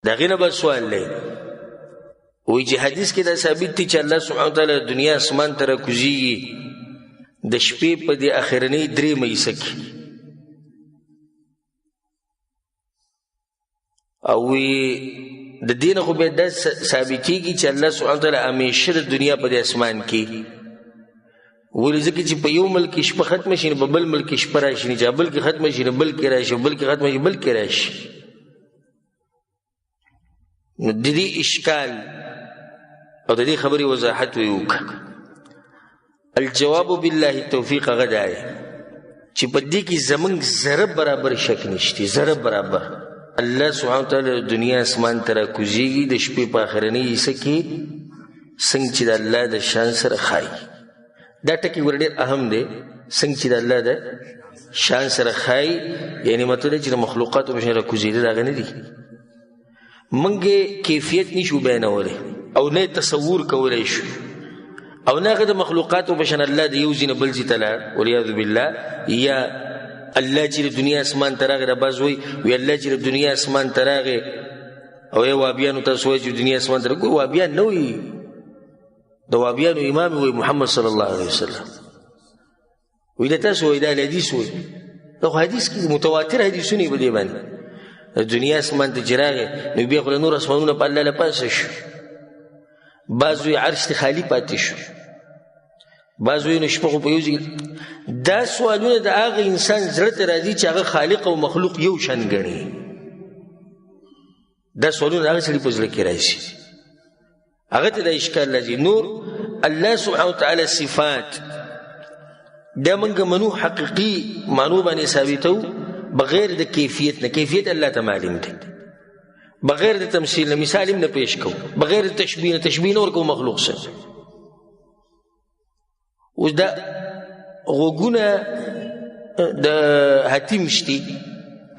دا غینه به سوال لئی وی چې حدیث کې دا ثابت دی چې الله سبحانه وتعالی دنیا اسمان ته راکوزیږي د شپې په دې اخرنۍ 3 مېسه کې او د دین خو به د ثابتېږي چې الله سبحانه وتعالی همیشه د دنیا په دې اسمان کې ولې ځکه چې په یو ملک شپه ختمه شي په بل ملک شپه راشي نه بل کې ختمه شي بل کې راشي بل کې ختمه شي بل کې راشي نو د دې اشکال او د دې خبرې وضاحت وکړه الجواب بالله التوفیق غدای چې په دې کې زمنګ ذره برابر شک نشته ذره برابر الله سبحانه وتعالی دنیا اسمان ته راکوزیږي د شپې په اخرنۍ حصه کې څنګه چې د الله د شان سره ښایي دا ټکی ور ډېر اهم دی څنګه چې د الله د شان سره ښایي یعنی مطلب چې د مخلوقاتو په شان راکوزېدل هغه نه دي موږ کیفیت نشو بیانولی او نه تصور کولی شو او نه هغه د مخلوقاتو په شان الله د یو ځای نه بل ځای ته لاړ والعیاذ بالله یا الله چې د دنیا اسمان ته راغی دا بعض وایي الله چې د دنیا اسمان ته راغی او یا وابیانو تاسو وایي چې دنیا اسمان ته راغی وابیان نه وایي د وابیانو امام وایي محمد صلی الله علیه وسلم وایي دا تاسو وایي دا حدیث وایي دا خو حدیث کې متواتر حدیثونه په دې باندې د دنیا اسمان ته چې راغی نو بیا خو له نور اسمانونه په الله له پاسه شو بعض وایي عرش ته خالي پاتې شو بعض وایي نو شپه خو په یو ځای دا سوالونه د هغه انسان زړه ته راځي چې هغه خالق او مخلوق یو شان ګڼي دا سوالونه هغه سړي په زړه کې راځي هغه ته د اشکال راځي نور الله سبحانه وتعالی صفات دا موږ منو حقیقي معنو باندې ثابتو بغیر د کیفیت نه کیفیت الله ته معلوم دی بغیر د تمثیل نه مثال نه پیش کو بغیر د تشبیه نور کو مخلوق سره اوس دا غوګونه د حتیم شتي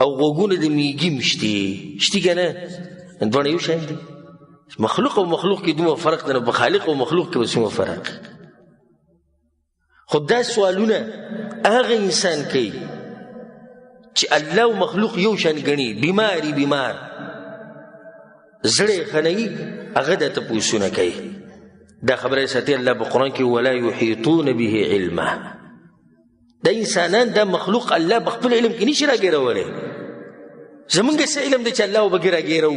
او غوګونه د میګیم شتي کنه دوه یو شان دي مخلوق او مخلوق کې دوه فرق دی په خالق او مخلوق کې وسمه فرق خدای سوالونه هغه انسان کوي چې الله او مخلوق یو شان غني بیمار زړه خنۍ هغه د تپوسونه کوي دا خبره ساتي الله په قران کې ولا يحيطون به علما دا انسانان دا مخلوق الله بخپل علم کې نشي راګیرولې زمونږ څه علم دی چې الله وبګی راګیرو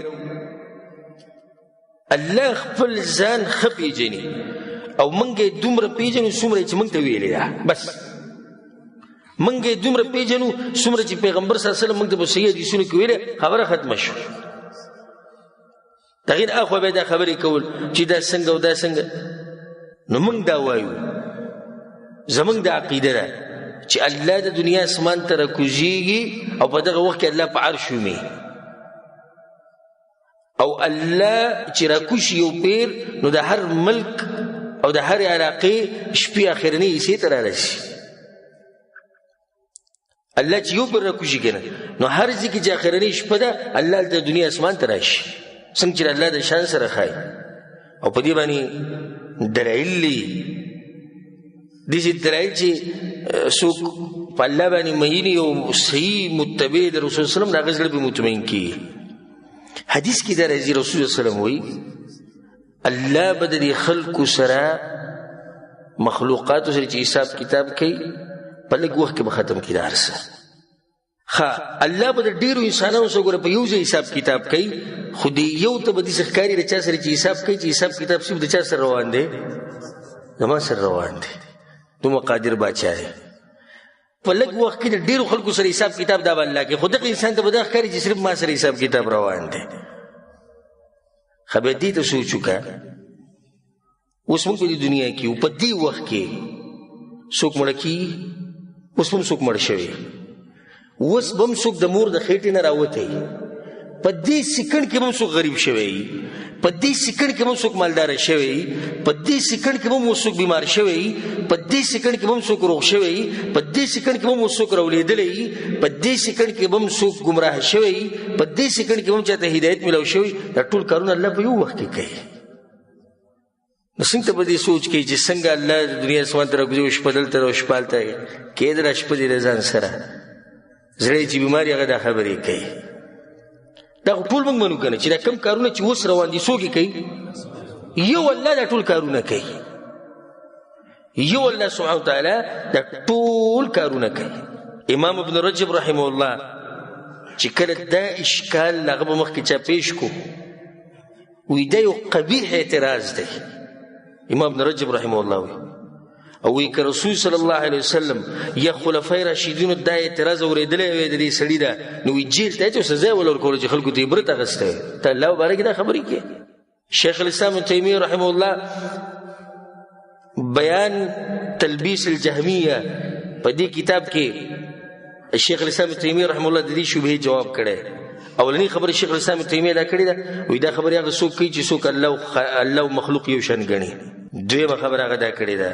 الله خپل ځان خپي جني او مونږه دومره پیژنو څومره چې مونږ ته ویلې ده بس مونږه دومره پیژنو څومره چې پیغمبر صلی الله علیه وسلم مونږ ته په صحیح حدیثونو کې ویلې خبره ختمه شو تغیر اخو به دا خبرې کول چې دا څنګه او دا څنګه نو موږ دا وایو زمونږ د عقیده ده چې الله د دنیا اسمان ته راکوزیږي او په دغه وخت کې الله په عرش ومي او الله چې راکوشي یو پیر نو د هر ملک او د هر علاقې شپې اخرنۍ حصې ته رارسي الله چې یو پیر راکوشي کنه نو هر ځای کې چې اخرنۍ شپه ده الله د دنیا اسمان ته راشي څنګه چې الله د شان سره ښایي او په دې باندې دلایل دي دې دلایل چې څوک په الله باندې مهینی او صحیح متبع د رسول صلی الله علیه وسلم هغه زړه به مطمئن کړي حدیث کې دا راځي رسول صلی الله علیه وسلم وایي الله به د خلکو سره مخلوقاتو سره چې حساب کتاب کوي په لږ وخت کې به ختم کړي هر څه الله به د ډیرو انسانانو سره ګوره په یو ځای حساب کتاب کوي خو د یو ته به داسې ښکاري د چا سره چې حساب کوي چې حساب کتاب صرف د چا سره روان دی زما سره روان دی دومره قادر باچا دی په لږ وخت کې د ډیرو خلکو سره حساب کتاب دا به الله کوي خو دغه انسان ته به دا ښکاري چې صرف ما سره حساب کتاب روان دی خبر دې ته سوچ وکړه اوس موږ په دې دنیا کې په دې وخت کې څوک مړه کېږي اوس هم څوک مړ شوی اوس به هم څوک د مور د خېټې نه راوتی په دې سکند کې به هم څوک غریب شوی په دې سکند کې به هم څوک مالدار شوی په دې سکند کې به هم څوک بیمار شوی په دې سکند کې به هم څوک روغ شوی په دې سکند کې به هم څوک راولېدلی په دې سکند کې به هم څوک ګمراه شوی په دې سکند کې به هم چاته هدایت ملو شوی دا ټول کارونه الله په یو وخت کې کوي نو څنګه په دې سوچ کې چې څنګه الله د دنیا اسمان ته راکوزي شپه دلته او شپه هلته کېدل شپه دې ځان سره زړه چې بیماري هغه دا خبرې کوي دا ټول موږ منو کنه چې دا کم کارونه چې اوس روان دي څوک کوي یو الله دا ټول کارونه کوي یو الله سبحانه وتعالی دا ټول کارونه کوي امام ابن رجب رحمه الله چې کله دا اشکال هغه په مخ کې چا پیش کو وی دا یو قبیح اعتراض دی امام ابن رجب رحمه الله وی او وی که رسول صلی الله علیه وسلم یا خلفای راشدین دا اعتراض اوریدلې وی د دې سړي دا نو وی جیل ته چې سزا ولور کول چې خلکو ته عبرت اغسته ته الله مبارک دا خبرې کې شیخ الاسلام ابن تیمیه رحمه الله بیان تلبیس الجهمیه په دې کتاب کې شیخ الاسلام ابن تیمیه رحمه الله د دې شبهه جواب کړي اولنی خبر شیخ الاسلام ابن تیمیه دا کړی دا وی دا خبره هغه څوک کوي چې څوک الله مخلوق یو شان غني دویمه خبره هغه دا کړی دا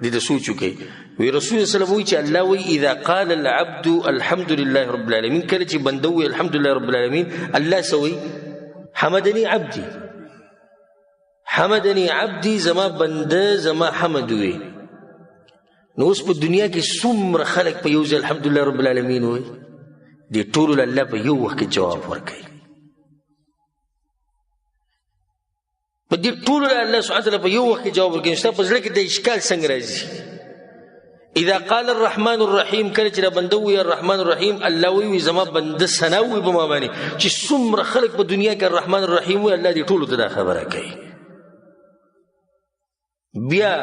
دې د سوچو کوي وی رسول الله صلی الله علیه وسلم وی چې الله وی اذا قال العبد الحمد لله رب العالمین کله چې بنده وی الحمد لله رب العالمین الله سوی حمدنی عبدی حمدنی عبدی زما بنده زما حمد وی نو اوس په دنیا کې څومره خلک په یو ځل الحمدلله رب العالمین وایي دې ټولو له الله په یو وخت کې جواب ورکوي په دې ټولو له الله سبحانه وتعالی په یو وخت کې جواب ورکوي ستا په زړه کې د اشکال څنګه راځي اذا قال الرحمن الرحیم کله چې بنده وایي الرحمن الرحیم الله وایي زما بنده ثنا وایي په ما باندې چې څومره خلک په دنیا کې الرحمن الرحیم وایي الله دې ټولو ته دا خبره کوي بیا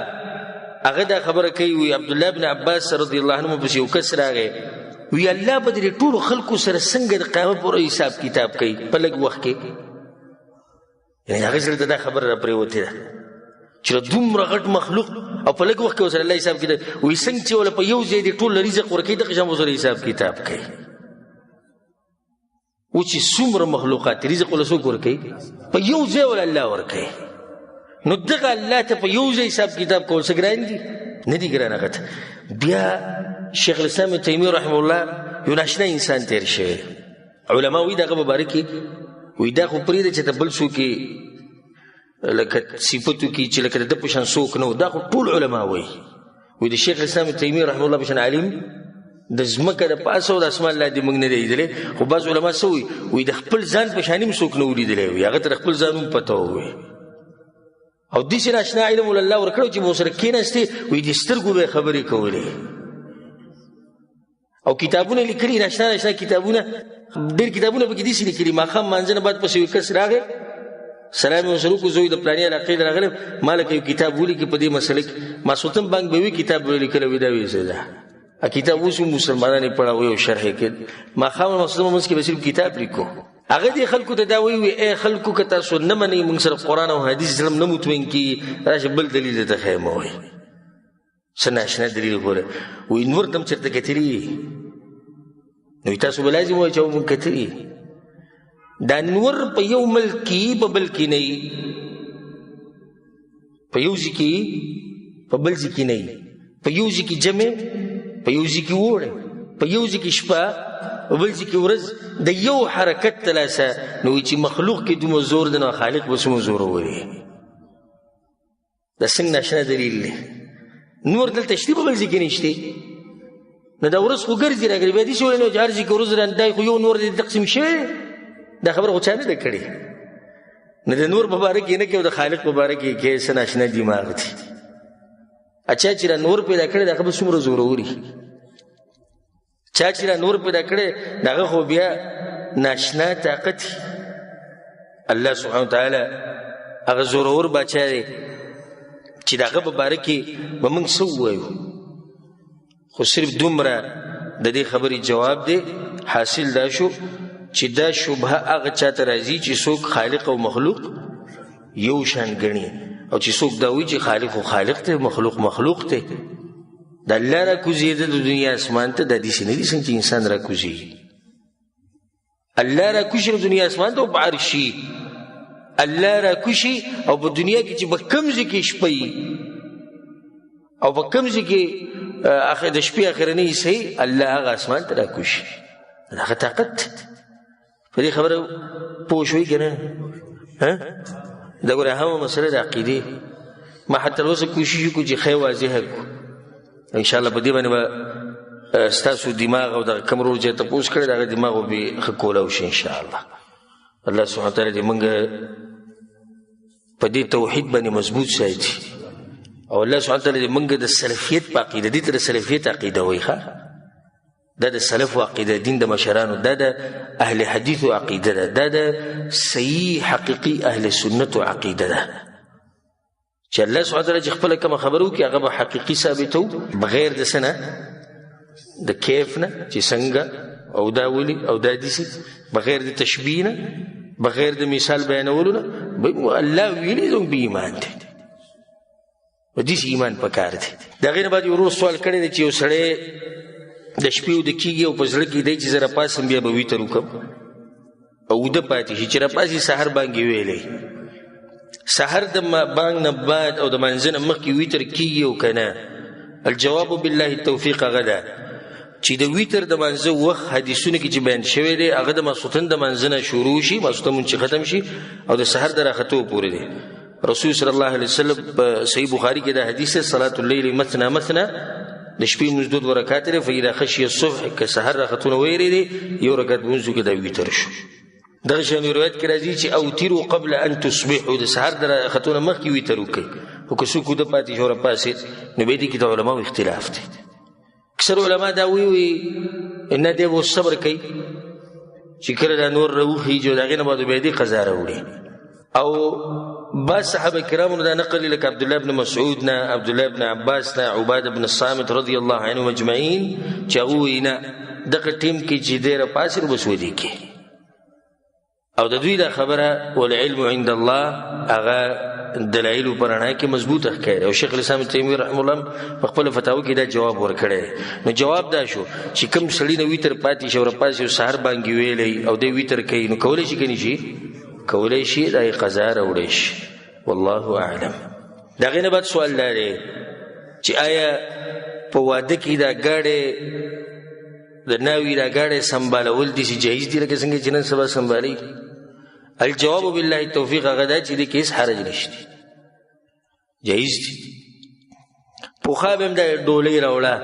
هغه دا خبره کوي وی عبد الله بن عباس رضی الله عنه په یو کس راغی وی الله به دې ټول خلکو سره څنګه د قیامت پر حساب کتاب کوي په لږ وخت کې یعنی هغه سره دا خبره را پریوته ده چې دومره غټ مخلوق او په لږ وخت کې سره الله حساب کتاب وی څنګه چې ول په یو ځای دې ټول رزق ورکړي د قیامت سره حساب کتاب کوي و چې څومره مخلوقات رزق ول څوک ورکړي په یو ځای ول الله ورکړي نو دغه الله ته په یو ځای حساب کتاب کول څه ګران دي نه دي ګران هغه بیا شیخ الاسلام تیمیه رحمه الله یو ناشنا انسان تیر شوی علما وی دغه مبارک وی دا خو پرې چې ته بل څوک لکه صفاتو کې چې لکه د پښان څوک نو دا خو ټول علما وی د شیخ الاسلام تیمیه رحمه الله بشن عالم د زمکه د پاسو د اسمان الله دې موږ نه لیدلې خو بعض علما سوي وی د خپل ځان په شانیم څوک نه ولیدلې وی هغه تر خپل ځانوم پته وي او دې سره آشنا علم الله ورکړو چې مو سره کېناستې وی دې سترګو به خبرې کولې او کتابونه لیکلي ناشنا کتابونه ډېر کتابونه به کې دي چې لیکلي ماښام مانځنه بعد پسې یو کس راغی سلام یې وسره وکړو زوی د پلانې علاقې نه راغلی ما لکه یو کتاب ولیکي په دې مسله کې ماسوتن بانک به وي کتاب به لیکلی وي دا ویې څه ده کتاب اوس مسلمانان یې پړاوي او شرح یې کړ ماښام مسلمان منځ کې به صرف کتاب لیکو هغه دې خلکو ته دا وایي ای خلکو که تاسو نه منئ موږ سره قرآن او حدیث سره نه مطمئن کېږي راشه بل دلیل درته ښیم وایي څه ناشنا دلیل ګوره وایي نور ته هم چېرته کتلي نو تاسو به لازم وایي چې موږ کتلي دا نور په یو ملک کې په بل کې نه وي په یو ځای کې په بل ځای کې نه وي په یو ځای کې جمع په یو ځای کې اوړی په یو ځای کې شپه په بل ځای کې ورځ د یو حرکت تلاسه نو چې مخلوق کې دومره زور دی نو خالق به څومره زور وولي دا څنګه ناشنا دلیل دی نور دلته شته په بل ځای کې نشته نو دا ورځ خو ګرځي راګري بیا داسې وایي نو چې هر ځای کې ورځ رانده خو یو نور دی تقسیم شوی دا خبره خو چا نه ده کړې نه د نور په باره کې نه کې او د خالق په باره کې کې څه ناشنا دماغ دی اچھا چې را نور پیدا کړی دا خبره څومره زوروري چا چې را نور پیدا کړی دغه خو بیا ناشنا طاقت الله سبحانه وتعالی هغه زورور باچا دی چې دغه په باره کې به موږ څه ووایو خو صرف دومره د دې خبرې جواب دی حاصل دا شو چې دا شبهه هغه چاته راځي چې څوک خالق او مخلوق یو شان ګڼي او چې څوک دا وایي چې خالق او خالق ته مخلوق ته د الله را کوزیده د دنیا اسمان ته د دې سینې څنګه چې انسان را کوزي الله را کوشي د دنیا اسمان ته په عرشي الله را کوشي او په دنیا کې چې په کمزې کې شپې او په کمزې کې اخر د شپې اخرنی سي الله هغه اسمان ته را کوشي هغه طاقت په دې خبره پوه شوي که نه دا ګوره هم مسله د عقیدې ما حتی اوسه کوشش وکړو چې ښه واضحه کړو انشاءالله په دې باندې به ستاسو دماغ او دغه کوم رول چې تپوس کړی د هغه دماغ به ښه کولی وشي انشاءالله الله سبحانه وتعالی دې موږ په دې توحید باندې مضبوط ساتي او الله سبحانه وتعالی دې موږ د سلفیت په عقیده دې ته د سلفیت عقیده وایي دا د سلف عقیده دین د مشرانو دا د اهل حدیث عقیده دا د صحیح حقیقي اهل سنت عقیده ده چې الله سبحانه وتعالی چې خپل کوم خبرو کې هغه به حقيقي ثابتو بغیر د سنه د کیف نه چې څنګه او دا ولي او دا دي بغیر د تشبیه نه بغیر د مثال بیانولو نه الله ویلي زموږ به ایمان دی و دې ایمان پکار دی دا غیر بعد یو سوال کړی دی چې یو سړی د شپې د کیږي او په زړه کې دی چې زه راپاسم بیا به ویتر وکړم او وده پاتې شي چې راپاسي سحر باندې ویلی سحر د بانګ نه بعد او د منځ نه مخکې ویتر کیږي او که نه الجواب بالله التوفیق هغه ده چې د ویتر د منځ وخت حدیثونه کې چې بیان شوی دی هغه د ماسخوتن د منځ نه شروع شي ماسخوتن مونځ ختم شي او د سحر د راختو پورې دی رسول صلی الله علیه وسلم په صحیح بخاری کې دا حدیث صلاه الليل مثنى مثنى د شپې مونځ 2 رکعات لري فإذا خشي الصبح که سحر راختونه ویری دی یو رکعت مونځ کې دا ویتر شو دغه شان روایت کې راځي چې اوتروا قبل ان تصبحوا د سحر د راختونه مخکې ویتر وکړي او که څوک د پاتې شو راپاسې نو به دې کې د علماو اختلاف دی اکثر علما دا وی ان دې وو صبر کوي چې کله دا نور روخي جو دغه نه بعد به دې قضا راوړي او با صحابه کرامو دا نقل لك عبد الله بن مسعود نا عبد الله بن عباس نا عباده بن الصامت رضی الله عنهم اجمعين چاوینا دغه ټیم کې چې ډیره پاسر بسودي کې او د دوی دا خبره والعلم عند الله هغه دلایل پرانا کې مضبوط ښکاري او شیخ الاسلام تیمیه رحم الله په خپل فتاوی کې دا جواب ورکړي نو جواب دا شو چې کوم سړی نو ویتر پاتې شو را پاسې سحر باندې ویلې او د ویتر کوي نو کولای شي کني شي کولای شي د قضا راوړي شي والله اعلم دا غینه بعد سوال لري چې آیا په واده کې دا ګاډي د ناوی دا ګاډي سنبالول دي چې جایز دي لکه څنګه چې نن سبا سنبالي الجواب بالله التوفیق غدا چې دې کیس حرج نشته جایز دي پوخا بهم دا ډولې راوړه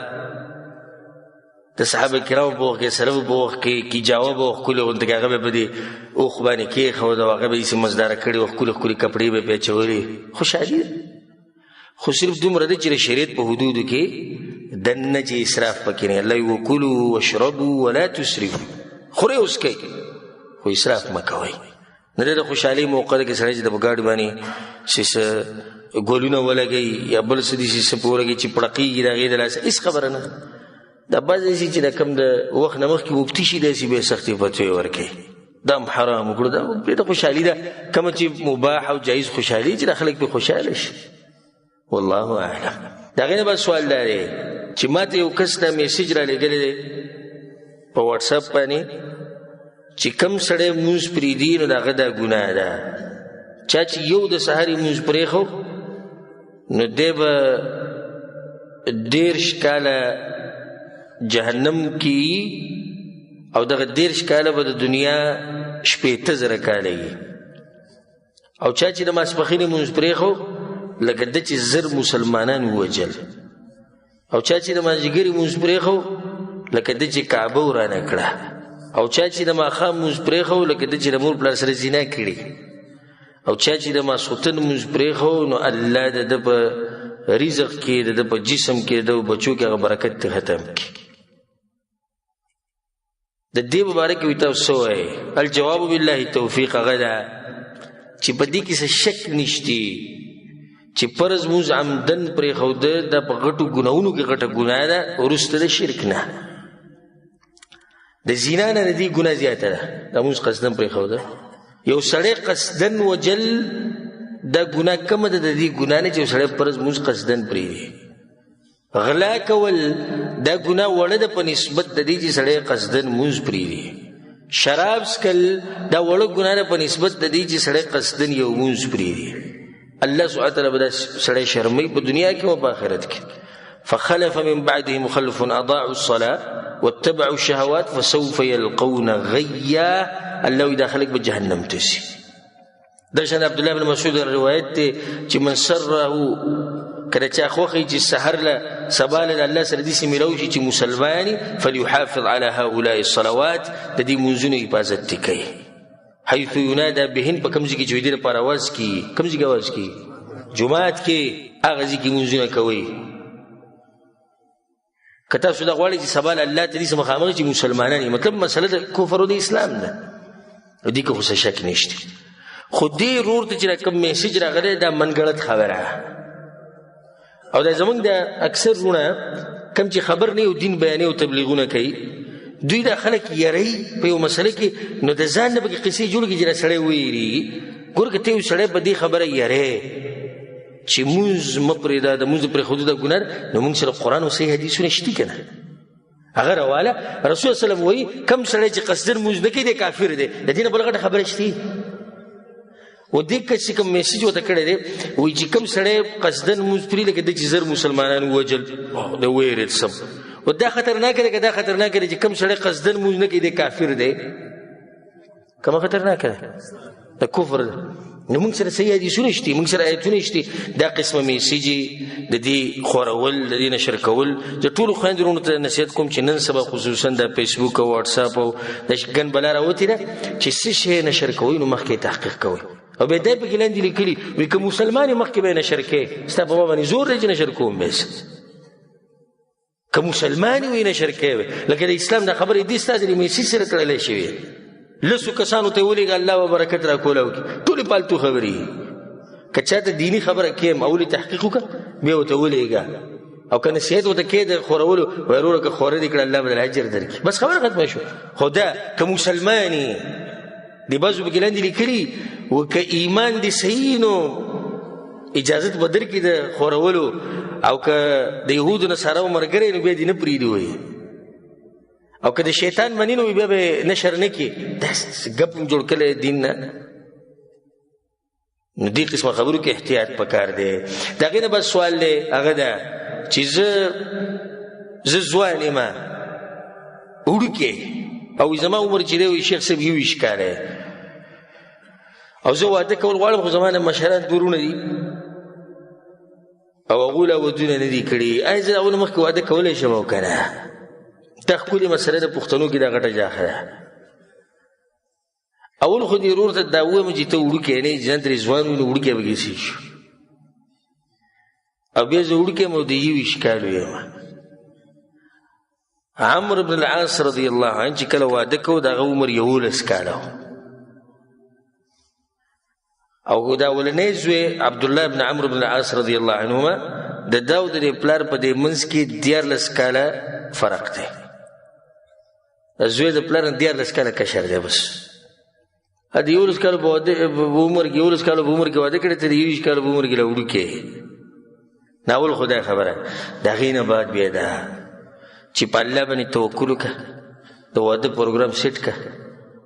د صحابه کرام په وخت کې سره په وخت کې جواب او خپل غونډه هغه به دي او خو باندې کې خو دا هغه به سم مزدار کړي او خپل کپڑے به چولې خوشالي خو صرف دومره دي چې شریعت په حدود کې دنه چې اسراف پکې نه الله وکلوا واشربوا ولا تسرفوا خوري اوس کې خو اسراف مکوئ نه د خوشحالي موقع کې سره چې د بګاډ باندې شیس ګولونه ولګي یا بل څه دي چې پورګي چې پړقېږي دا غي د لاس هیڅ خبره نه دا بعضې چې د کم د وخت نه مخکې وبتي شي داسې به سختې فتوی ورکوي دا حرام وکړو دا د خوشحالي ده کومه چې مباح او جایز خوشحالي چې د خلک پې خوشحاله شي والله اعلم د هغې نه به سوال لري چې ما ته یو کس دا میسیج را لېږلی دی په واټساپ باندې چې کم سړی مونځ پرېږدي نو د هغه دا ګناه ده چا چې یو د سهار یې مونځ پرېښو نو دی به 10 کاله جهنم کی او دغه 10 کاله به د دنیا 18,000 کاله وي او چا چې د ماسپښین مونځ پرېښو لکه د چې زر مسلمانان ووجل او چا چې د مازدیګر مونځ پرېښو لکه د چې کعبه ورانه کړه او چا چې د ماښام مونځ پرېښو لکه د چې د مور پلار سره زنا کړي او چا چې د ماسخوتن مونځ پرېښو نو الله د په رزق کې د په جسم کې د بچو کې هغه برکت ختم کړي د دې مبارک وي تاسو وایي الجواب بالله توفیق غدا چې په دې کې څه شک نشتی چې فرض موږ عمدن پرې خو د په غټو ګناونو کې غټه ګناه ده ورسته د شرک نه د زنا نه دې ګناه زیاته ده د موږ قصدن پرې خو ده یو سړی قصدن وجل دا ګناه کم ده د دې ګناه نه چې سړی فرض موږ قصدن پرې غلا کول دا ګناه وړه ده په نسبت د دې چې سړی قصدن موږ پرې شراب سکل دا وړه ګناه ده په نسبت د دې چې سړی قصدن یو موږ پرې الله سبحانه وتعالى بدا سړی شرمي په دنیا کې او په آخرت کې فخلف من بعدهم خلف اضاعوا الصلاه واتبعوا الشهوات فسوف يلقون غيا الله يدخلك بجهنم تسي درشن عبد الله بن مسعود روایت ته چې من سره کله چې اخوخي چې سحر له سبال الله سره دي سميرو چې مسلماني فليحافظ على هؤلاء الصلوات د دې منځونو حفاظت کوي حیث ینادى بهن په کوم ځای کې چې دوی لپاره اواز کیږي. کوم ځای کې اواز کیږي؟ جومات کې، هغه ځای کې لمونځونه کوئ. که تاسو دا غواړئ چې سبا الله ته دې مخامخ چې مسلمانان یې، مطلب مسله د کفر او د اسلام ده، دې کې خو څه شک نشته. خو دې ورور ته چې کوم میسج راغلی دا منګړت خبره، او دا زمونږ د اکثر وروڼه کوم چې خبر نه یو دین بیانې او تبلیغونه کوي، دوی دا خلک یری په یو مسله کې، نو د ځان نه پکې قصې جوړ کړي چې دا سړی ویریږي. ګوره که ته یو سړی په دې خبره یری چې مونځ مه پرېږده، د مونځ پرېښودو دا ګناه ده، نو مونږ سره قرآن او صحیح حدیثونه شته که نه؟ هغه راواله. رسول صلی الله علیه وسلم وایي کوم سړی چې قصدن مونځ نه کوي دی کافر دی. د دې نه بله غټه خبره شته. و دې که چې کوم میسج ورته کړی دی، وایي چې کوم سړی قصدن مونځ پرې لکه د چې زر مسلمانان ووجل، د ویرېد سم. و دا خطرناکه ده که دا خطرناکه ده چې کوم سړی قصدن مونځ نه کوي دی کافر دی؟ کومه خطرناکه ده؟ د کفر ده. نو موږ سره صحیح حدیثونه شته، موږ سره آیتونه شته. دا قسمه میسیجې د دې خورول، د دې نشر کول، زه ټولو خویندو وروڼو ته نصیحت کوم چې نن سبا خصوصا د فیسبوک او واټساپ او د ګن بلا راوتې ده چې څه شی نشر کوئ نو مخکې تحقیق کوئ. او بیا دی پکې لاندې لیکلي وایي که مسلمان یې مخکې به یې نشر کوې، ستا په ما باندې زور دی چې نشر کوم بس. که مسلمان یې وایي نشر کوې، لکه د اسلام دا خبرې دې ستا د میسیج سره تړلی شوې، لسو کسانو ته ولېږه الله به برکت راکولی وکړي، ټولې پالتو خبرې. که چاته دیني خبره کیم اولې تحقیق وکړه بیا ورته ولېږه، او که نصیحت ورته کې د خورولو وایي وروره که خوره دې کړه الله به در اجر درکړي، بس خبره ختمه شو. خو دا که مسلمان یې، دې بعضو پکې لاندې لیکلي و که ایمان دې صحیح نو اجازت به درکړي د خورولو، او که د یهودو نصاراو ملګری نو بیا دې نه پرېږدي وایي، او که د شیطان مني نو بیا به نشر نه کړي. داسې ګپ جوړ کړی دین نه. نو دې قسمه خبرو کې احتیاط پکار دی. د هغې نه بس سوال دی، هغه ده چې زه ځوان یم وړوکی، او زما عمر چې دی شیخ صاحب 21 کاله، او زه واده کول غواړم، خو زما نه مشران دورونه دي او هغوی لا ودونه نه دي کړي. آیا زه د هغو نه مخکې واده کولی شم او که نه؟ دا ښکلې مسله د پښتنو کې دا غټه جاخه ده. اول خو دې ورور ته دا ووایم چې ته وړوکی نه یې، ځان ترې ځوان وي نو وړوکی به کیسې شو. او بیا زه وړوکی یم او د 21 کالو یم. عمرو بن العاص رضی الله عنه چې کله واده کو د هغه عمر 11 کاله و، او دا اولنی زوی عبدالله بن عمرو بن العاص رضی الله عنهما د دا او د دې پلار په دې منځ کې 14 کاله فرق دی. زوی د پلار نه 14 کاله کشر دی. بس د 11 کالو په عمر کې 11 کالو په عمر کې واده کړی، ته د 21 کالو په عمر کې لا وړوکی. ناول خدای خبره. د هغې نه بعد بیا ده چې په الله باندې توکل وکړه، د واده پروګرام سیټ کړه،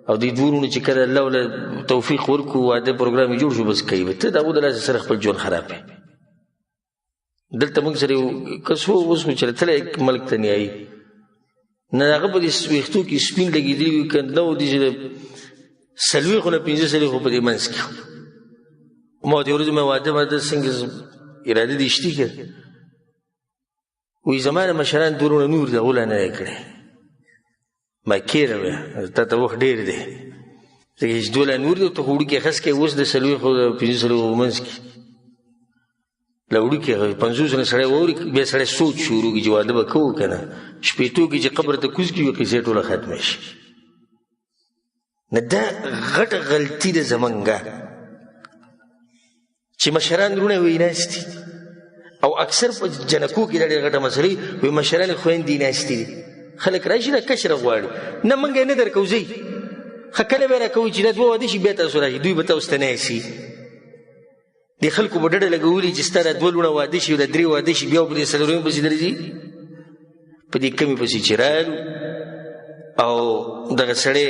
او دې دوه وروڼو چې کله الله له توفیق ورکړو واده پروګرام یې جوړ شو، بس کوي ته د هغو د لاسه سره خپل ژوند خراب کړې. دلته موږ سره یو کس و، اوس خو چې تللی ملک ته نیایي نه، هغه په دې ویښتو کې سپین لګېدلي وي، که نه و دې چې 40 نه 45 په دې منځ کې. ما ورته ورځې مې واده څنګه اراده دې شتي که؟ وایي زما د مشران دورونه نور د هغو لا نه دی کړی. ما کېره بیا تا ته وخت ډېر دی، ځکه چې دوه لا نور دی، ته خو وړوکی خس کې اوس د 40 او 45 منځ کې له وړوکي 50 نه سړی واوري، بیا سړی سوچ شروع کړي چې واده به کوو که نه. شپېتو کې چې قبر ته کوز کړي قصې ټوله ختمه شي. نه دا غټه غلطي ده زمونږه چې مشران وروڼه وایي ناستي، او اکثر په جنکو کې دا ډېره غټه مسله وي مشران خویندې ناستې دي. خلک راشي دا کشره غواړي، نه موږ یې نه درکوو ځئ، ښه کله به یې راکوئ چې دا دوه واده شي بیا تاسو راشي، دوی به تاسو ته نه ایسي. د خلکو به ډډه لګولي چې ستا دا 2 لوڼه واده شي او دا 3 واده شي، بیا به دې 4 پسې درځي. په دې کمې پسې چې رالو او دغه سړی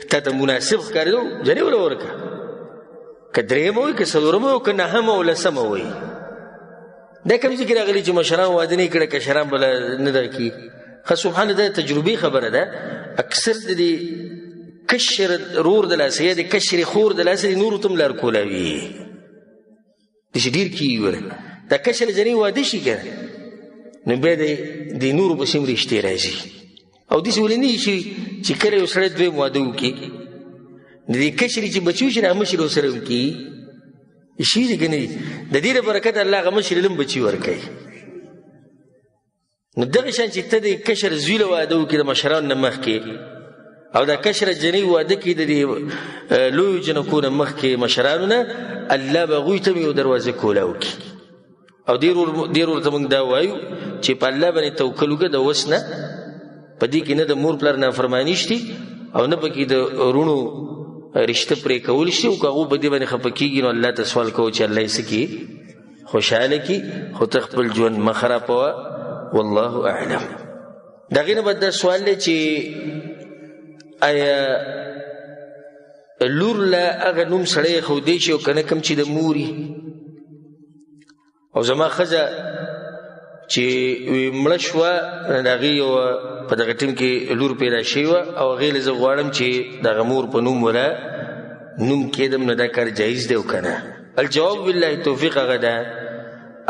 تا ته مناسب ښکارېدو جنې وله ورکړه، که 3 وایي که 4 وایي که 9 او 10 وایي. دا کوم ځای کې راغلي چې مشران واده نه یې کړی کشران به نه در کړي. ښه سبحانه دا تجربې خبره ده. اکثر د دې کشر رور د لاسه یا د کشر خور د لاسه د نورو ته هم لار کولاوي. داسې ډېر کېږي وره دا کشر جنې واده شي که نو بیا د نورو پسې هم رشتې راځي. او داسې ولې نه وي چې کله یو سړی 2 واده وکړي د دې کشري چې بچي وشي هغه مشر ورسره وکړي شي دی که نه دي د دې له برکت الله هغه مشر له هم بچي ورکوي نو دغه شان چې ته د کشر زوی له واده وکړي د مشرانو نه مخکې او دا کشره جنۍ واده کړي د دې لویو جنکو نه مخکې مشرانو نه الله به هغوی ته یو دروازه کولا وکړي او ډېر ورته موږ دا وایو چې په الله باندې توکل وکړه د وس نه په دې کې نه د مور پلار نافرماني شتي او نه پکې د وروڼو رشته پرې کول شي او که هغوی په دې باندې خفه کېږي نو الله ته سوال کوو چې الله یې څه کړي خوشحاله کړي خو ته خپل ژوند مه خرابوه والله اعلم. د هغې نه بعد دا سوال دی چې آیا لور له هغه نوم سړی ایښودی شي او که نه کوم چې د موري او زما ښځه چې مړه شوه د هغې یوه په دغه ټیم کې لور پیدا شوې وه او هغې له زه غواړم چې دغه مور په نوم وله نوم کېدم نو دا کار جایز دی او که نه؟ الجواب بالله توفیق هغه ده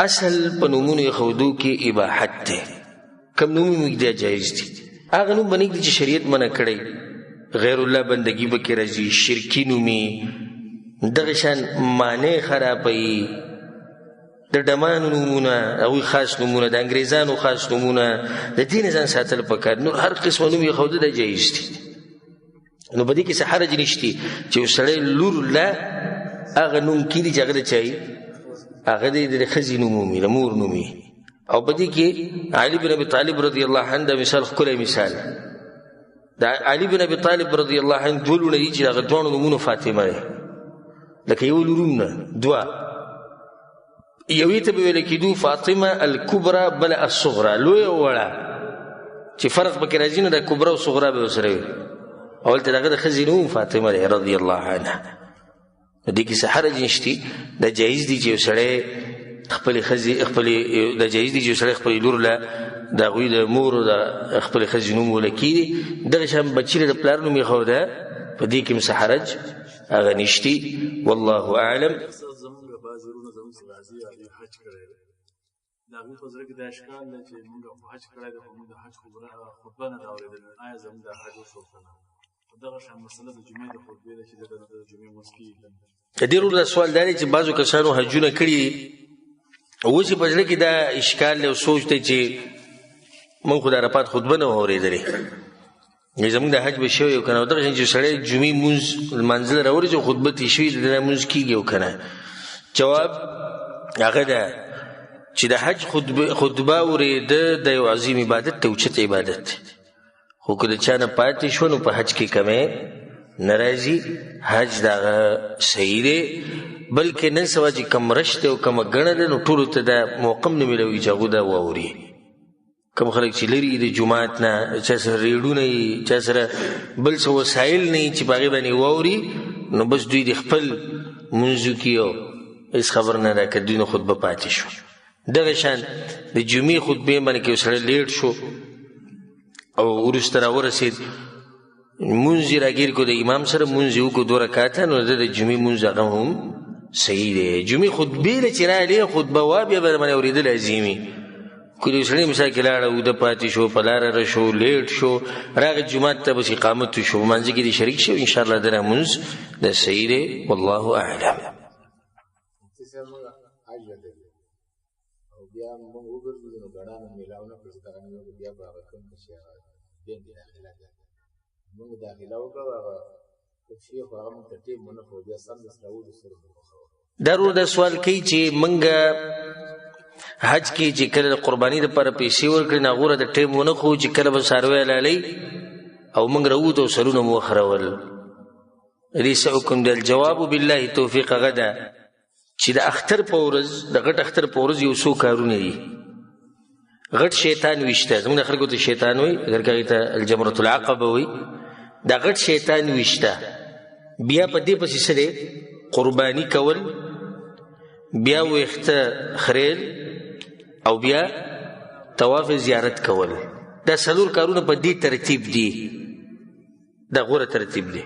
اصل په نومونو ایښودو کې اباحت دی کوم نوم یې دا جایز دی هغه نوم به نه ږدي چې شریعت منع کړی غیر الله بندگی به کې راځي شرکي نومي دغه شان معنی خرابوي د ډمانو نومونه هغوی خاص نومونه د انګریزانو خاص نومونه د دې نه ځان ساتل پکار نور هر قسمه نوم ایښوده دا جایز دي نو په دې کې څه حرج نشته چې یو سړی لور له هغه نوم کېږدي چې هغه د چا هغه د ښځې نوم ومي د مور نوم او په دې کې علي بن ابي طالب رضی الله عنه دا مثال ښکلی مثال د علي بن ابي طالب رضی الله عنه دوه لوڼې دي چې هغه دواړو نومونه فاطمه دی لکه یو لور نه دوه یوې ته به ویل کېدو فاطمه الکبرى بله الصغرى لویه وړه چې فرق پکې راځي نو د کبرا او صغرا به ورسره وي اول ته د هغه د ښځې نوم فاطمه دی رضی الله عنها نو دې کې څه حرج نشتي دا جایز دي چې یو سړی خپلې ښځې دا جایز دي چې یو سړی خپلې لور له د هغوی د مور او د خپلې ښځې نوم وله کېږي دغه شان بچي له د پلار نوم ایښوده په دې کې هم څه حرج هغه نشتي والله اعلم. د هغوی په زړه کې دا اشکال دی چې موږ خو حج کړی دی خو موږ د حج خطبه نه ده اورېدلې آیا زموږ دا حج وشو که نه دغه شان مسله د جمعې د خطبې ده چې د جمعې لمونځ کېږي د دې ورو دا سوال دا دی چې بعضو کسانو حجونه کړي اوس یې په زړه کې دا اشکال دی او سوچ دی چې موږ خو د عرفات خطبه نه اورېدلې زموږ د حج به شوی او که نه دغه شان چې سړی جمعې لمونځ لمانځله راورسي خطبه تېر شوي د ده لمونځ کېږي او که نه جواب هغه ده چې د حج خطبه اورېده د یو عظیم عبادت دی اوچت عبادت خو که د چا نه پاتې شوه نو په حج کې کمی نه راځي حج د هغه صحیح دی بلکې نن سبا چې کم رش دی او کمه ګڼه ده نو ټولو ته دا موقع هم نه میلوي چې هغوی دا واوري کم خلک چې لري د جومات نه چا سره ریډونه وي چا سره بل څه وسایل نه وي چې په هغې باندې واوري نو بس دوی د خپل منځو کې او هېڅ خبر نه ده که دوی نه خطبه پاتې شو دغه شان د جمعې خطبې باندې که یو سړی لیټ شو او وروسته راورسېد مونځ یې راګیر کړو د امام سره مونځ یې وکړو 2 رکعته نو د جمعې مونځ هغه هم صحیح دی جمعې خطبې له چې راغلې خطبه وا بیا به باندې اورېدل لازم وي که یو سړی مثال کې لاړه اوده پاتې شو په لاره راشو لیټ شو راغی جومات ته بس اقامت شو په مانځه کې دې شریک شو انشاءالله د مونځ د صحیح دی والله اعلم. بیا موږ وګرځو نو ګڼانو میلاونه کړو چې دغه نه بیا به هغه کوم شي هغه دین کې داخله کړه موږ داخله وکړو هغه شیخ هغه موږ ته ټیم ونه کړو بیا سمدس راوړو سره دا ورو دا سوال کوي چې موږ حج کې چې کله د قرباني دپاره پیسې ورکړې نو هغوی د ټیم ونه کړو چې کله به څاروی حلالوي او موږ راووتو او سرونه مو وخرول دې څه حکم دی؟ الجواب بالله توفیق هغه ده چې د اختر په ورځ د غټ اختر په ورځ یو څو کارونه دي غټ شیطان ویشته زموږ خلکو ته شیطان وایي اگر که هغې ته الجمرة العقبه وایي دا غټ شیطان ویشته بیا په دې پسې څه دی قرباني کول بیا ویښته خریل او بیا طواف زیارت کول دا 4 کارونه په دې ترتیب دي دا غوره ترتیب دی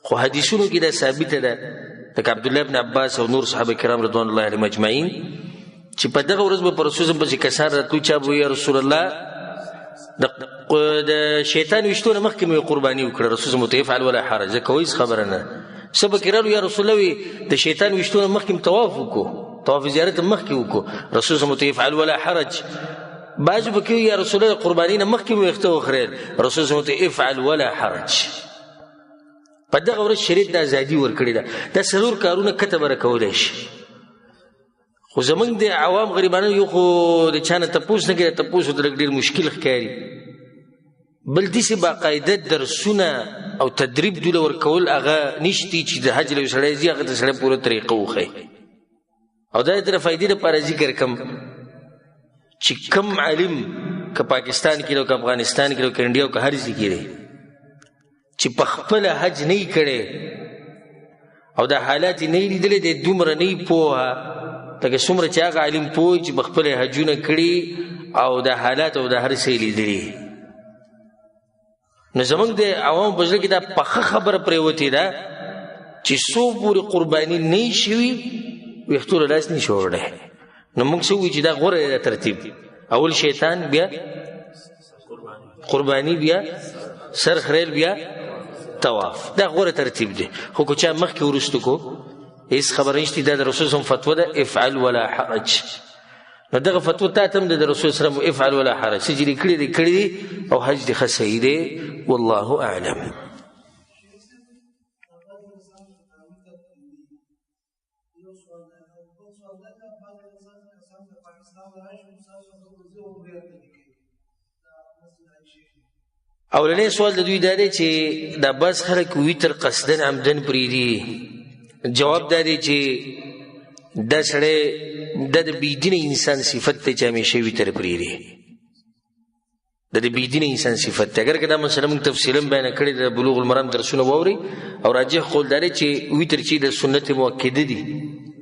خو حدیثونو کې دا ثابته ده لکه عبدالله ابن عباس او نور صحابه کرام رضوان الله علیهم اجمعین چې په دغه ورځ به په رسول الله پسې کسان راتلو چا به یا رسول الله د شیطان وشتونه مخکې مې قرباني وکړه رسول الله ته افعل ولا حرج ځکه وایي خبره نه سبا کړه یا رسول الله د شیطان وشتونه مخکې طواف وکړو طواف زیارت مخکې وکړو رسول الله ته افعل ولا حرج باج بکې یا رسول الله قرباني نه مخکې مې وخته وخرید رسول الله ته افعل ولا حرج په دغه ورځ شریعت د ازادي ورکړې ده دا څلور کارونه کتبه راکولای شي خو زمونږ د عوام غریبانو یو خو د چا نه تپوس نه کوي تپوس ورته ډېر مشکل ښکاري بل داسې باقاعده درسونه او تدریب دوله ورکول هغه نشتی چې د حج له یو سړی ځي هغه ته سړی پوره طریقه وښایي او دا د فایدې لپاره ذکر کم چې کم عالم که پاکستان کې او که افغانستان کې او که انډیا او که هر ځای کې دی چې په خپله حج نه یې کړی او دا حالات یې نه یې لیدلی دی دومره نه یې پوهه لکه څومره چې هغه عالم پوه چې په خپله حجونه کړي او دا حالات او دا هر څه یې لیدلي نو زمونږ د عوامو په زړه کې دا پخه خبره پرېوتې ده چې څو پورې قرباني نه یې شوي ویښتو له لاس نه شي وړی نو موږ څه وایو چې دا غوره دی دا ترتیب اول شیطان بیا قرباني بیا سر خریل بیا طواف دا غوره ترتیب دی خو که چا مخکې وروستو کو هیڅ خبره نشته دا د رسول صلی فتوا ده افعل ولا حرج نو دغه فتوا تا ته هم د رسول صلی الله افعل ولا حرج چې دې کړی دی کړی دی او حج دې ښه صحیح دی والله اعلم اولنی سوال د دوی دا دی چې دا بعض خلک ویتر قصدن عمدن پرېږدي جواب دا دی چې دا سړی دا د بېدینه انسان صفت دی چې همیشه ویتر پرېږدي دا د بېدینه انسان صفت دی اگر که دا مسله موږ تفصیلا بیانه کړې د بلوغ المرام درسونه واورئ او راجح قول دا دی چې ویتر چې د سنت مؤکده دي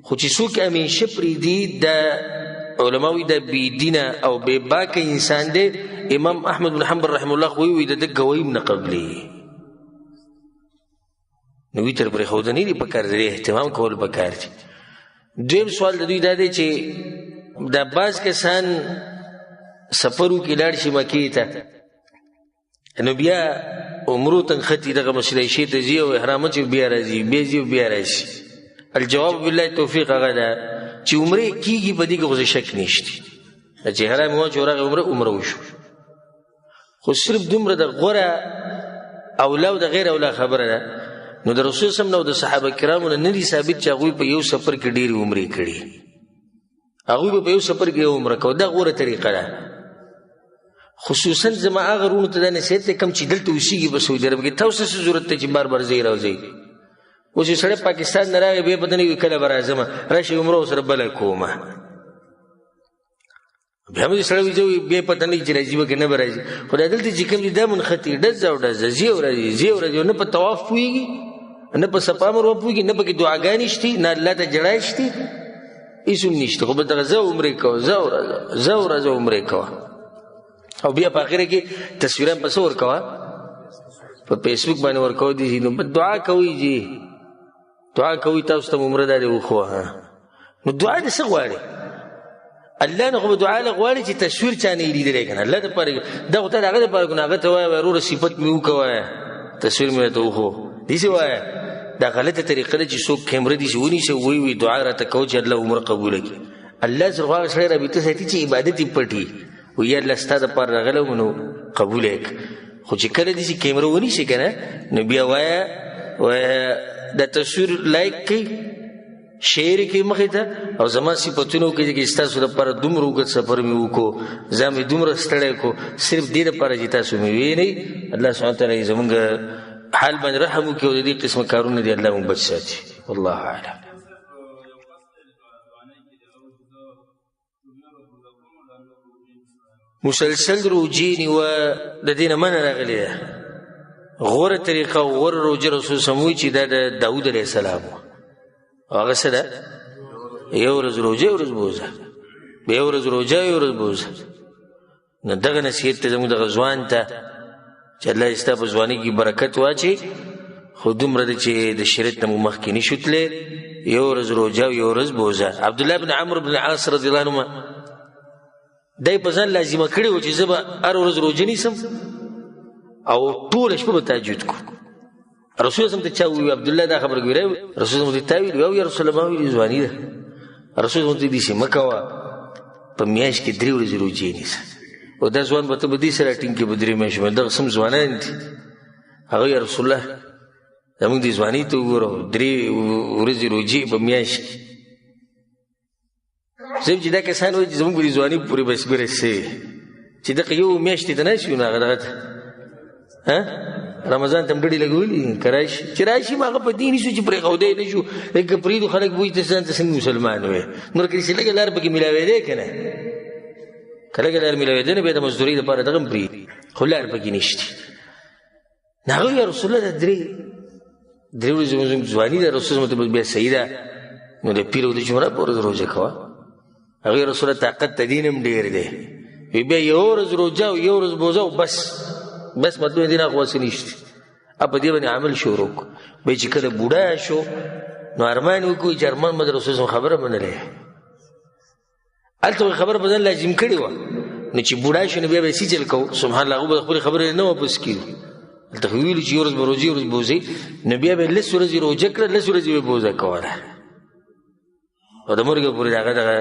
خو چې څوک همیشه پرېږدي دا علماوی دا بېدینه او بې باکه انسان دی امام احمد بن حنبل رحم الله خو وی د ګویم نه قبلي نو ویتر پر خودنی دی پکار دی اهتمام کول پکار دی دویم سوال د دوی دا دی چې دا باز کسان سفرو کې لاړ شي مکې ته نو بیا عمرو تنختی دغه مسله شي ته ځي او احرام چې بیا راځي بیا ځي بیا راشي الجواب بالله توفیق هغه ده چې عمره کیږي په دې کې خو شک نشته چې حرام و چې ورغه عمره وشو خو صرف دومره د غوره اولا او د غیر اولا خبره ده نو د رسول صلی الله علیه وسلم او د صحابه کرامو نه دي ثابت چې هغوی په یو سفر کې ډېرې عمرې کړي هغوی په یو سفر کې یو عمره کوي دا غوره طریقه ده خصوصا زما هغه وروڼو ته دا نصیحت دی کوم چې دلته اوسېږي په سعودي عرب کې تاسو څه ضرورت دی چې بار بار ځئ راوځئ اوس چې سړی پاکستان نه راغی بیا پته نه وي کله به راځمه راشي عمره ورسره بله کومه بیا مې سړی وي بیا پته نه وي چې راځي به که نه به راځي خو دا دلته چې کوم دي دا منخطي ډزه او ډزه ځي او راځي ځي او راځي نه په طواف پوهېږي نه په صفا مروه پوهېږي نه پکې دعاګانې شتي نه الله ته جړای شتي هېڅ هم نشته خو به دغه زه عمرې کوه زه ورځه عمرې کوه او بیا په اخره کې تصویران په څه ورکوه په فیسبوک باندې ورکوه دي نو دعا کوئ جي دعا کوي تاسو ته عمره دا دی وخوه نو دعا دې څه غواړي الله نه خو به دعا له غواړي چې تصویر چا نه لیدلی که نه الله دپاره دا خو تا د هغه دپاره که نو هغه ته وایه وروره صفت مې وکوه تصویر مې راته وښو داسې وایه دا غلطه طریقه ده چې څوک کیمره داسې ونیسي وی دعا راته کوه چې الله عمره قبوله کړي الله سره خو هغه سړی رابطه ساتي چې عبادت یې پټي وي یا الله ستا دپاره راغلی وم نو قبوله یې کړه خو چې کله داسې کیمره ونیسي که نه نو بیا وایه دا تصویر لایک کوي شیر کوي مخې ته او زما صفتونه وکړي چې ستاسو لپاره دومره اوږد سفر مې وکړو ځان مې دومره ستړی کړو صرف دې لپاره چې تاسو مې وینئ الله سبحانه تعالی زمونږ حال باندې رحم وکړي او د دې قسمه کارونه دي الله مونږ بچ ساتي والله اعلم مسلسل روجې نیوه د دې نه منع راغلې ده غوره طریقه او غوره روجه رسول سموي چې دا د داود علیه السلام و هغه څه ده یو ورځ روجه یو ورځ بوزه یو ورځ روجه یو ورځ بوزه نو دغه نصیحت ته زموږ دغه ځوان ته چې الله یې ستا په ځوانۍ کې برکت واچي خو دومره ده چې د شریعت نه مو مخکې نشو تللی یو ورځ روجه یو ورځ بوزه عبدالله بن عمرو بن العاص رضی الله عنهما دی په ځان لازمه کړې وه چې زه به هر ورځ روژه نیسم او ټوله شپه به تهجد کو. رسول الله ته چا وویل عبدالله دا خبره ګوری رسول الله ته تا ویل او یا رسول الله ما ویلي ځواني ده. رسول الله ته داسې مه کوه په میاشت کې 3 ورځې روژې نیسه. او دا ځوان به ته به دې سره ټینګ کې به 3 میاشتې باندې دغه سم ځوانان دي. هغه یا رسول الله زموږ دې ځوانۍ ته وګوره 3 ورځې روژې په میاشت کې. زه چې دا کسان وایي چې زموږ په دې ځوانۍ پورې بس برسې چې دغه یو میاشتې ته ناست یو نو هغه دغه ته رمضان ته هم ډډې لګولي که راشي چې راشي هغه په دې نیسو چې پرېښودی نه شو لکه پرېږدو خلک وایي ته ځان ته څنګه مسلمان وې نور که داسې لږه لار پکې میلاوېدی که نه که لږه لار میلاوېدی نه بیا د مزدورۍ دپاره دغه هم پرېږدي خو لار پکې نشته. نو هغه یا رسول الله دا 3 ورځې ځواني ده. رسول الله ته بیا صحیح ده نو د پیر او د جمعه په ورځ روژه کوه. هغه یا رسول الله طاقت د دین هم ډېر دی بیا یو ورځ روژه او یو ورځ بوزه او بس مطلب دې نه خو هسې نشته. په دې باندې عمل شروع کړو. بیا چې کله بوډا شو نو ارمان وکړو چې ارمان به د رسول الله خبره منلی هلته خبره په ځان لازم کړې وه نو چې بوډا شو نو بیا به یې څه چل کوو سبحان الله هغه به خپلې خبرې نه واپس کېږو. هلته خو ویلو چې یو ورځ به روژې یو ورځ بوزئ نو بیا به یې 10 ورځې روژه کړه 10 ورځې به یې بوزه کوله او د مرګه پورې دغه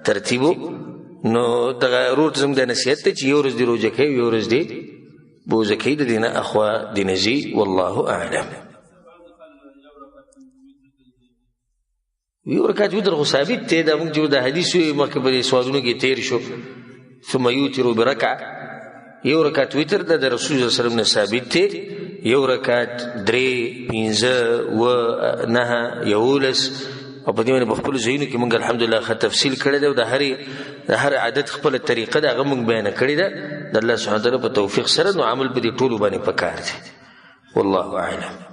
ترتیب نو دغه ورور ته زموږ دا نصیحت دی چې یو ورځ دې روژه کوي یو ورځ دې بوزه کوي. د دې نه اخوا دې نه ځي والله اعلم. یو رکعت وتر خو ثابت دی دا موږ چې د حدیث مخکې په دې سوالونو کې تېر شو ثم یوتر برکعه یو رکعت وتر د رسول الله صلی الله علیه وسلم نه ثابت دی. یو رکعت 3 5 و 9 11 او په دې باندې په خپلو ځایونو کې موږ الحمدلله ښه تفصیل کړی دی او د هر عادت خپله طریقه ده هغه موږ بیانه کړې ده د الله سبحانه وتعالی په توفیق سره. نو عمل په دې ټولو باندې پکار دی والله اعلم.